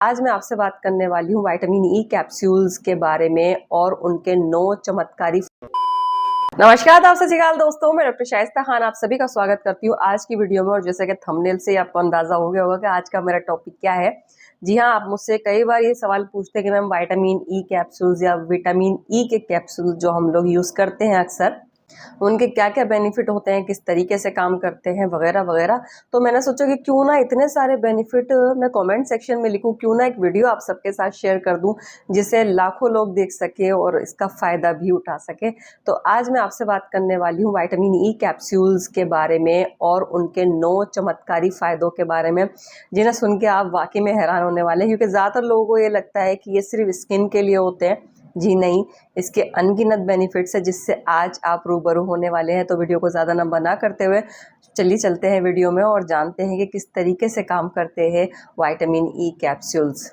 आज मैं आपसे बात करने वाली हूँ विटामिन ई कैप्सूल्स के बारे में और उनके 9 चमत्कारी। नमस्कार दोस्तों, मैं डॉक्टर शाइस्ता खान आप सभी का स्वागत करती हूँ आज की वीडियो में। और जैसे कि थंबनेल से आपको अंदाजा हो गया होगा कि आज का मेरा टॉपिक क्या है। जी हाँ, आप मुझसे कई बार ये सवाल पूछते हैं कि मैम विटामिन ई कैप्सूल्स या विटामिन ई के कैप्सूल जो हम लोग यूज करते हैं अक्सर, उनके क्या क्या बेनिफिट होते हैं, किस तरीके से काम करते हैं वगैरह वगैरह। तो मैंने सोचा कि क्यों ना इतने सारे बेनिफिट मैं कमेंट सेक्शन में लिखूं, क्यों ना एक वीडियो आप सबके साथ शेयर कर दूं जिसे लाखों लोग देख सके और इसका फायदा भी उठा सके। तो आज मैं आपसे बात करने वाली हूँ विटामिन ई कैप्सूल्स के बारे में और उनके 9 चमत्कारी फायदों के बारे में, जिन्हें सुन के आप वाकई में हैरान होने वाले हैं। क्योंकि ज़्यादातर लोगों को ये लगता है कि ये सिर्फ स्किन के लिए होते हैं। जी नहीं, इसके अनगिनत बेनिफिट्स है जिससे आज आप रूबरू होने वाले हैं। तो वीडियो को ज़्यादा लंबा ना करते हुए चलिए चलते हैं वीडियो में और जानते हैं कि किस तरीके से काम करते हैं विटामिन ई कैप्सूल्स।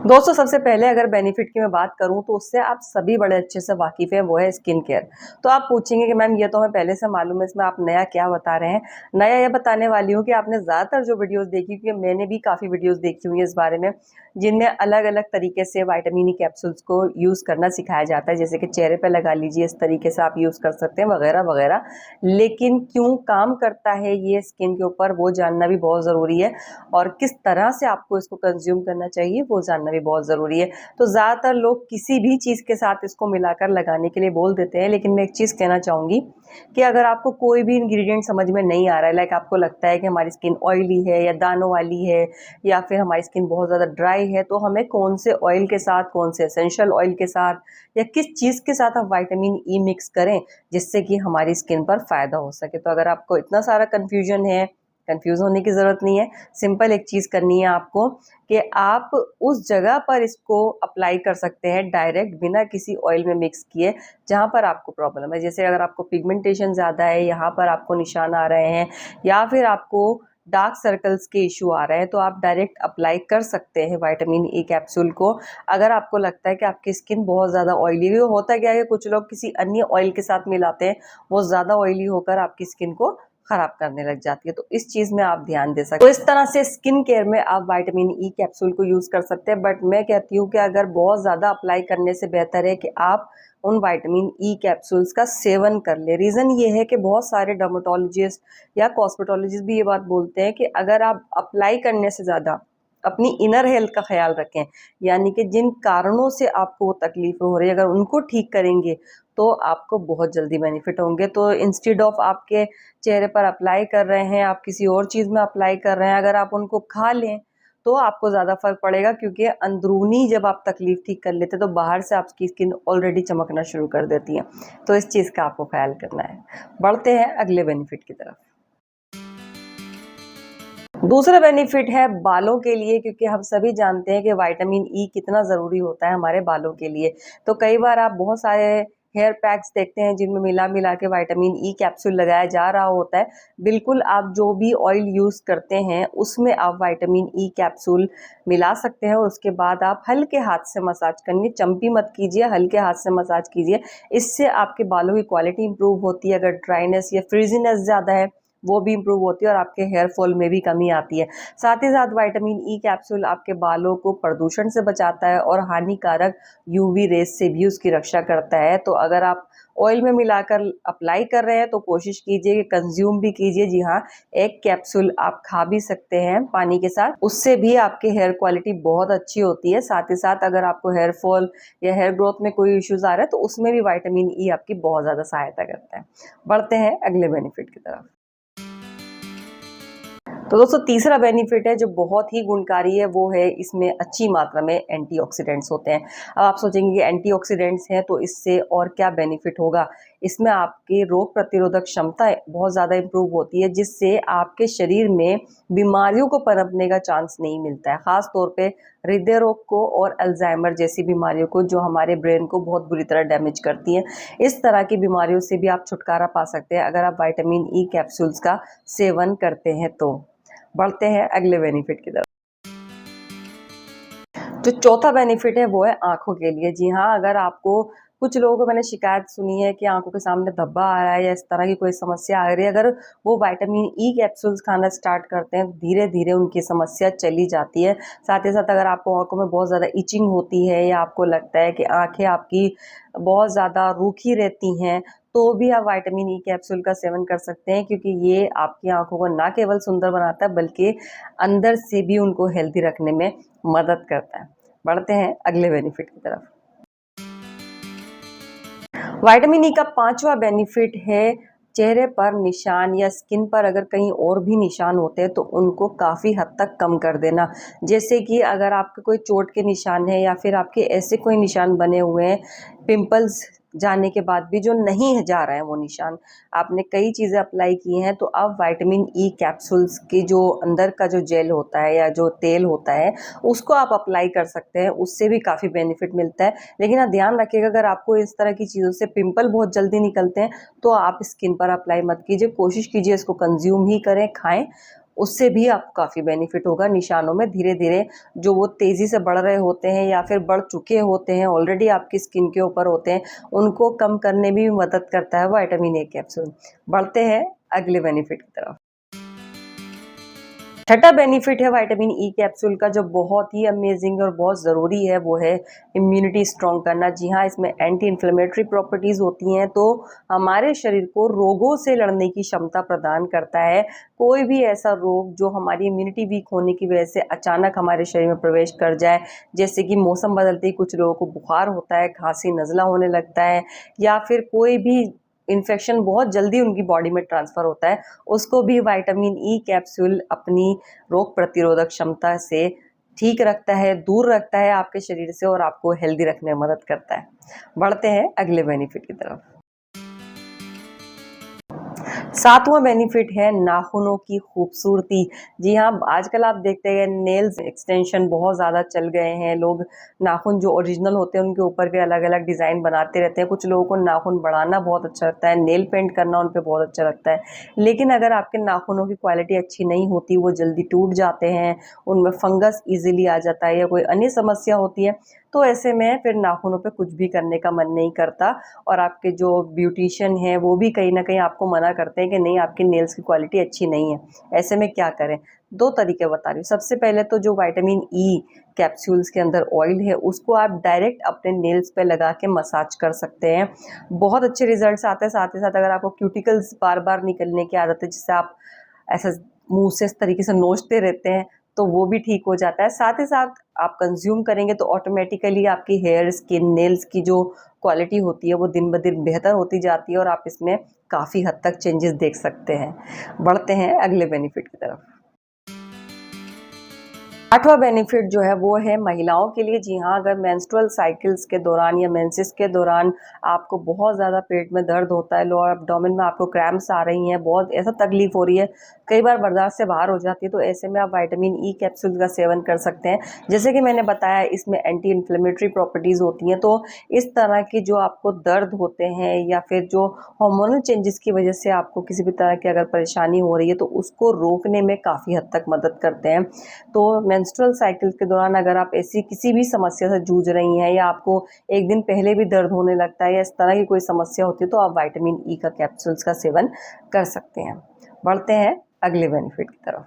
दोस्तों, सबसे पहले अगर बेनिफिट की मैं बात करूं तो उससे आप सभी बड़े अच्छे से वाकिफ़ हैं, वो है स्किन केयर। तो आप पूछेंगे कि मैम ये तो हमें पहले से मालूम है, इसमें आप नया क्या बता रहे हैं। नया ये बताने वाली हूँ कि आपने ज़्यादातर जो वीडियोस देखी, क्योंकि मैंने भी काफ़ी वीडियोस देखी हुई है इस बारे में, जिनमें अलग अलग तरीके से विटामिन ई कैप्सूल्स को यूज़ करना सिखाया जाता है। जैसे कि चेहरे पर लगा लीजिए, इस तरीके से आप यूज़ कर सकते हैं वगैरह वगैरह। लेकिन क्यों काम करता है ये स्किन के ऊपर, वो जानना भी बहुत ज़रूरी है। और किस तरह से आपको इसको कंज्यूम करना चाहिए वो जानना भी बहुत ज़रूरी है। तो ज़्यादातर लोग किसी भी चीज़ के साथ इसको मिलाकर लगाने के लिए बोल देते हैं। लेकिन मैं एक चीज़ कहना चाहूँगी कि अगर आपको कोई भी इंग्रेडिएंट समझ में नहीं आ रहा है, लाइक आपको लगता है कि हमारी स्किन ऑयली है या दानों वाली है या फिर हमारी स्किन बहुत ज़्यादा ड्राई है, तो हमें कौन से ऑयल के साथ, कौन से एसेंशियल ऑयल के साथ या किस चीज़ के साथ हम विटामिन ई मिक्स करें जिससे कि हमारी स्किन पर फ़ायदा हो सके। तो अगर आपको इतना सारा कन्फ्यूजन है, कंफ्यूज होने की ज़रूरत नहीं है। सिंपल एक चीज़ करनी है आपको कि आप उस जगह पर इसको अप्लाई कर सकते हैं डायरेक्ट, बिना किसी ऑयल में मिक्स किए, जहाँ पर आपको प्रॉब्लम है। जैसे अगर आपको पिगमेंटेशन ज़्यादा है, यहाँ पर आपको निशान आ रहे हैं, या फिर आपको डार्क सर्कल्स के इशू आ रहे हैं, तो आप डायरेक्ट अप्लाई कर सकते हैं विटामिन ई कैप्सूल को। अगर आपको लगता है कि आपकी स्किन बहुत ज़्यादा ऑयली है, होता क्या है कि कुछ लोग किसी अन्य ऑयल के साथ मिलाते हैं, वो ज़्यादा ऑयली होकर आपकी स्किन को खराब करने लग जाती है। तो इस चीज़ में आप ध्यान दे सकते हैं। तो इस तरह से स्किन केयर में आप विटामिन ई कैप्सूल को यूज़ कर सकते हैं। बट मैं कहती हूँ कि अगर बहुत ज़्यादा अप्लाई करने से बेहतर है कि आप उन विटामिन ई कैप्सूल्स का सेवन कर ले। रीज़न ये है कि बहुत सारे डर्मेटोलॉजिस्ट या कॉस्मेटोलॉजिस्ट भी ये बात बोलते हैं कि अगर आप अप्लाई करने से ज़्यादा अपनी इनर हेल्थ का ख्याल रखें, यानी कि जिन कारणों से आपको वो तकलीफ हो रही है, अगर उनको ठीक करेंगे तो आपको बहुत जल्दी बेनिफिट होंगे। तो इंस्टेड ऑफ आपके चेहरे पर अप्लाई कर रहे हैं, आप किसी और चीज़ में अप्लाई कर रहे हैं, अगर आप उनको खा लें तो आपको ज़्यादा फ़र्क पड़ेगा। क्योंकि अंदरूनी जब आप तकलीफ़ ठीक कर लेते हैं तो बाहर से आपकी स्किन ऑलरेडी चमकना शुरू कर देती है। तो इस चीज़ का आपको ख्याल करना है। बढ़ते हैं अगले बेनिफिट की तरफ। दूसरा बेनिफिट है बालों के लिए, क्योंकि हम सभी जानते हैं कि विटामिन ई कितना ज़रूरी होता है हमारे बालों के लिए। तो कई बार आप बहुत सारे हेयर पैक्स देखते हैं जिनमें मिला मिला के विटामिन ई कैप्सूल लगाया जा रहा होता है। बिल्कुल, आप जो भी ऑयल यूज़ करते हैं उसमें आप विटामिन ई कैप्सूल मिला सकते हैं और उसके बाद आप हल्के हाथ से मसाज करनी, चंपी मत कीजिए, हल्के हाथ से मसाज कीजिए। इससे आपके बालों की क्वालिटी इंप्रूव होती है। अगर ड्राइनेस या फ्रीजीनेस ज़्यादा है वो भी इम्प्रूव होती है और आपके हेयर फॉल में भी कमी आती है। साथ ही साथ विटामिन ई कैप्सूल आपके बालों को प्रदूषण से बचाता है और हानिकारक यूवी रेस से भी उसकी रक्षा करता है। तो अगर आप ऑयल में मिलाकर अप्लाई कर रहे हैं तो कोशिश कीजिए कि कंज्यूम भी कीजिए। जी हाँ, एक कैप्सूल आप खा भी सकते हैं पानी के साथ, उससे भी आपके हेयर क्वालिटी बहुत अच्छी होती है। साथ ही साथ अगर आपको हेयर फॉल या हेयर ग्रोथ में कोई इश्यूज आ रहा है तो उसमें भी विटामिन ई आपकी बहुत ज़्यादा सहायता करता है। बढ़ते हैं अगले बेनिफिट की तरफ। तो दोस्तों, तीसरा बेनिफिट है जो बहुत ही गुणकारी है, वो है इसमें अच्छी मात्रा में एंटीऑक्सीडेंट्स होते हैं। अब आप सोचेंगे कि एंटीऑक्सीडेंट्स हैं तो इससे और क्या बेनिफिट होगा। इसमें आपकी रोग प्रतिरोधक क्षमता बहुत ज़्यादा इम्प्रूव होती है, जिससे आपके शरीर में बीमारियों को पनपने का चांस नहीं मिलता है। ख़ास तौर पे हृदय रोग को और अल्जाइमर जैसी बीमारियों को, जो हमारे ब्रेन को बहुत बुरी तरह डैमेज करती हैं। इस तरह की बीमारियों से भी आप छुटकारा पा सकते हैं अगर आप विटामिन ई कैप्सूल्स का सेवन करते हैं तो। बढ़ते हैं अगले बेनिफिट की तरफ। जो चौथा बेनिफिट है वो है आंखों के लिए। जी हाँ, अगर आपको कुछ लोगों को मैंने शिकायत सुनी है कि आंखों के सामने धब्बा आ रहा है या इस तरह की कोई समस्या आ रही है। अगर वो विटामिन ई कैप्सूल्स खाना स्टार्ट करते हैं तो धीरे धीरे उनकी समस्या चली जाती है। साथ ही साथ अगर आपको आंखों में बहुत ज़्यादा इचिंग होती है या आपको लगता है कि आंखें आपकी बहुत ज़्यादा रूखी रहती हैं, तो भी आप विटामिन ई कैप्सूल का सेवन कर सकते हैं, क्योंकि ये आपकी आंखों को ना केवल सुंदर बनाता है बल्कि अंदर से भी उनको हेल्दी रखने में मदद करता है। बढ़ते हैं अगले बेनिफिट की तरफ। विटामिन ई का 5वां बेनिफिट है चेहरे पर निशान या स्किन पर अगर कहीं और भी निशान होते हैं तो उनको काफ़ी हद तक कम कर देना। जैसे कि अगर आपके कोई चोट के निशान है या फिर आपके ऐसे कोई निशान बने हुए हैं पिंपल्स जाने के बाद भी जो नहीं जा रहे हैं वो निशान, आपने कई चीज़ें अप्लाई की हैं, तो अब विटामिन ई कैप्सूल्स की जो अंदर का जो जेल होता है या जो तेल होता है उसको आप अप्लाई कर सकते हैं, उससे भी काफ़ी बेनिफिट मिलता है। लेकिन हाँ, ध्यान रखिएगा अगर आपको इस तरह की चीज़ों से पिंपल बहुत जल्दी निकलते हैं तो आप स्किन पर अप्लाई मत कीजिए, कोशिश कीजिए इसको कंज्यूम ही करें, खाएं, उससे भी आपको काफ़ी बेनिफिट होगा। निशानों में धीरे धीरे जो वो तेज़ी से बढ़ रहे होते हैं या फिर बढ़ चुके होते हैं, ऑलरेडी आपकी स्किन के ऊपर होते हैं, उनको कम करने में भी मदद करता है विटामिन ए कैप्सूल। बढ़ते हैं अगले बेनिफिट की तरफ। छठा बेनिफिट है विटामिन ई कैप्सूल का जो बहुत ही अमेजिंग और बहुत ज़रूरी है, वो है इम्यूनिटी स्ट्रॉन्ग करना। जी हाँ, इसमें एंटी इन्फ्लेमेटरी प्रॉपर्टीज़ होती हैं, तो हमारे शरीर को रोगों से लड़ने की क्षमता प्रदान करता है। कोई भी ऐसा रोग जो हमारी इम्यूनिटी वीक होने की वजह से अचानक हमारे शरीर में प्रवेश कर जाए, जैसे कि मौसम बदलते ही कुछ लोगों को बुखार होता है, खांसी नज़ला होने लगता है, या फिर कोई भी इन्फेक्शन बहुत जल्दी उनकी बॉडी में ट्रांसफ़र होता है, उसको भी विटामिन ई कैप्सूल अपनी रोग प्रतिरोधक क्षमता से ठीक रखता है, दूर रखता है आपके शरीर से और आपको हेल्दी रखने में मदद करता है। बढ़ते हैं अगले बेनिफिट की तरफ। 7वां बेनिफिट है नाखूनों की खूबसूरती। जी हाँ, आजकल आप देखते हैं नेल्स एक्सटेंशन बहुत ज़्यादा चल गए हैं। लोग नाखून जो ओरिजिनल होते हैं उनके ऊपर भी अलग-अलग डिज़ाइन बनाते रहते हैं। कुछ लोगों को नाखून बढ़ाना बहुत अच्छा लगता है, नेल पेंट करना उन पे बहुत अच्छा लगता है। लेकिन अगर आपके नाखूनों की क्वालिटी अच्छी नहीं होती, वो जल्दी टूट जाते हैं, उनमें फंगस ईज़िली आ जाता है या कोई अन्य समस्या होती है, तो ऐसे में फिर नाखूनों पे कुछ भी करने का मन नहीं करता और आपके जो ब्यूटिशियन हैं वो भी कहीं न कहीं आपको मना करते हैं कि नहीं, आपकी नेल्स की क्वालिटी अच्छी नहीं है। ऐसे में क्या करें? 2 तरीके बता रही हूँ। सबसे पहले तो जो विटामिन ई कैप्सूल्स के अंदर ऑयल है उसको आप डायरेक्ट अपने नेल्स पे लगा के मसाज कर सकते हैं। बहुत अच्छे रिज़ल्ट्स आते हैं। साथ ही साथ अगर आपको क्यूटिकल्स बार-बार निकलने की आदत है, जिससे आप ऐसा मुँह से इस तरीके से नोचते रहते हैं, तो वो भी ठीक हो जाता है। साथ ही साथ आप कंज़्यूम करेंगे तो ऑटोमेटिकली आपकी हेयर, स्किन, नेल्स की जो क्वालिटी होती है वो दिन ब दिन बेहतर होती जाती है और आप इसमें काफ़ी हद तक चेंजेस देख सकते हैं। बढ़ते हैं अगले बेनिफिट की तरफ। 8वां बेनिफिट जो है वो है महिलाओं के लिए। जी हाँ, अगर मेंस्ट्रुअल साइकिल्स के दौरान या मेंसेस के दौरान आपको बहुत ज़्यादा पेट में दर्द होता है, लोअर एब्डोमेन में आपको क्रैम्प्स आ रही हैं, बहुत ऐसा तकलीफ हो रही है, कई बार बर्दाश्त से बाहर हो जाती है, तो ऐसे में आप विटामिन ई कैप्सूल का सेवन कर सकते हैं। जैसे कि मैंने बताया, इसमें एंटी इन्फ्लेमेटरी प्रॉपर्टीज़ होती हैं, तो इस तरह की जो आपको दर्द होते हैं या फिर जो हार्मोनल चेंजेस की वजह से आपको किसी भी तरह की अगर परेशानी हो रही है तो उसको रोकने में काफ़ी हद तक मदद करते हैं। तो मेंस्ट्रुअल साइकिल के दौरान अगर आप ऐसी किसी भी समस्या से जूझ रही हैं या आपको एक दिन पहले भी दर्द होने लगता है या इस तरह की कोई समस्या होती है, तो आप विटामिन ई का कैप्सूल्स का सेवन कर सकते हैं। बढ़ते हैं अगले बेनिफिट की तरफ।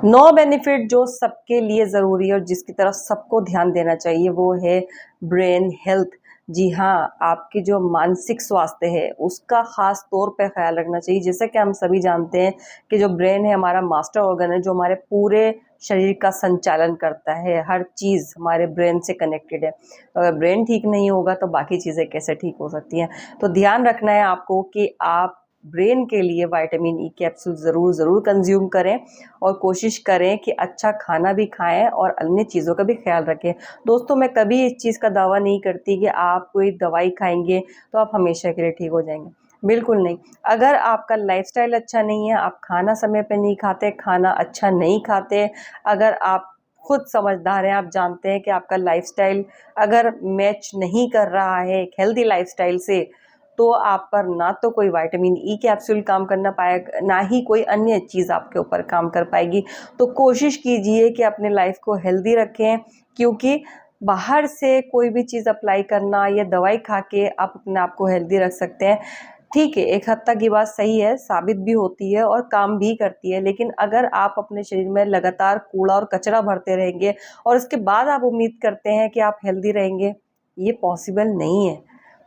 9 बेनिफिट जो सबके लिए ज़रूरी है और जिसकी तरफ सबको ध्यान देना चाहिए, वो है ब्रेन हेल्थ। जी हाँ, आपकी जो मानसिक स्वास्थ्य है उसका ख़ास तौर पे ख़्याल रखना चाहिए। जैसे कि हम सभी जानते हैं कि जो ब्रेन है हमारा मास्टर ऑर्गन है, जो हमारे पूरे शरीर का संचालन करता है, हर चीज़ हमारे ब्रेन से कनेक्टेड है। अगर ब्रेन ठीक नहीं होगा तो बाकी चीज़ें कैसे ठीक हो सकती हैं। तो ध्यान रखना है आपको कि आप ब्रेन के लिए विटामिन ई कैप्सूल ज़रूर कंज्यूम करें और कोशिश करें कि अच्छा खाना भी खाएं और अन्य चीज़ों का भी ख्याल रखें। दोस्तों, मैं कभी इस चीज़ का दावा नहीं करती कि आप कोई दवाई खाएंगे तो आप हमेशा के लिए ठीक हो जाएंगे, बिल्कुल नहीं। अगर आपका लाइफस्टाइल अच्छा नहीं है, आप खाना समय पे नहीं खाते, खाना अच्छा नहीं खाते, अगर आप खुद समझदार हैं, आप जानते हैं कि आपका लाइफस्टाइल अगर मैच नहीं कर रहा है एक हेल्दी लाइफस्टाइल से, तो आप पर ना तो कोई विटामिन ई कैप्सूल काम करना पाएगा, ना ही कोई अन्य चीज़ आपके ऊपर काम कर पाएगी। तो कोशिश कीजिए कि अपने लाइफ को हेल्दी रखें, क्योंकि बाहर से कोई भी चीज़ अप्लाई करना या दवाई खा के आप अपने आप को हेल्दी रख सकते हैं, ठीक है, एक हद तक ये बात सही है, साबित भी होती है और काम भी करती है। लेकिन अगर आप अपने शरीर में लगातार कूड़ा और कचरा भरते रहेंगे और उसके बाद आप उम्मीद करते हैं कि आप हेल्दी रहेंगे, ये पॉसिबल नहीं है।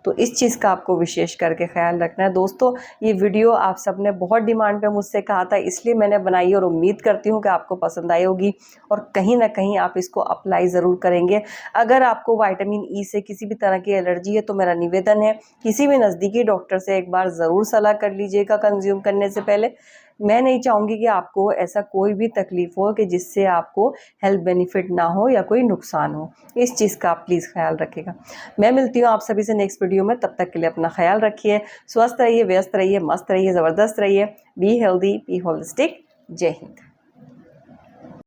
तो इस चीज़ का आपको विशेष करके ख्याल रखना है। दोस्तों, ये वीडियो आप सब ने बहुत डिमांड पे मुझसे कहा था, इसलिए मैंने बनाई और उम्मीद करती हूँ कि आपको पसंद आई होगी और कहीं ना कहीं आप इसको अप्लाई ज़रूर करेंगे। अगर आपको विटामिन ई से किसी भी तरह की एलर्जी है तो मेरा निवेदन है, किसी भी नज़दीकी डॉक्टर से एक बार ज़रूर सलाह कर लीजिएगा कंज्यूम करने से पहले। मैं नहीं चाहूँगी कि आपको ऐसा कोई भी तकलीफ़ हो कि जिससे आपको हेल्थ बेनिफिट ना हो या कोई नुकसान हो। इस चीज़ का आप प्लीज़ ख्याल रखिएगा। मैं मिलती हूँ आप सभी से नेक्स्ट वीडियो में, तब तक के लिए अपना ख्याल रखिए, स्वस्थ रहिए, व्यस्त रहिए, मस्त रहिए, ज़बरदस्त रहिए। Be healthy, be holistic. जय हिंद।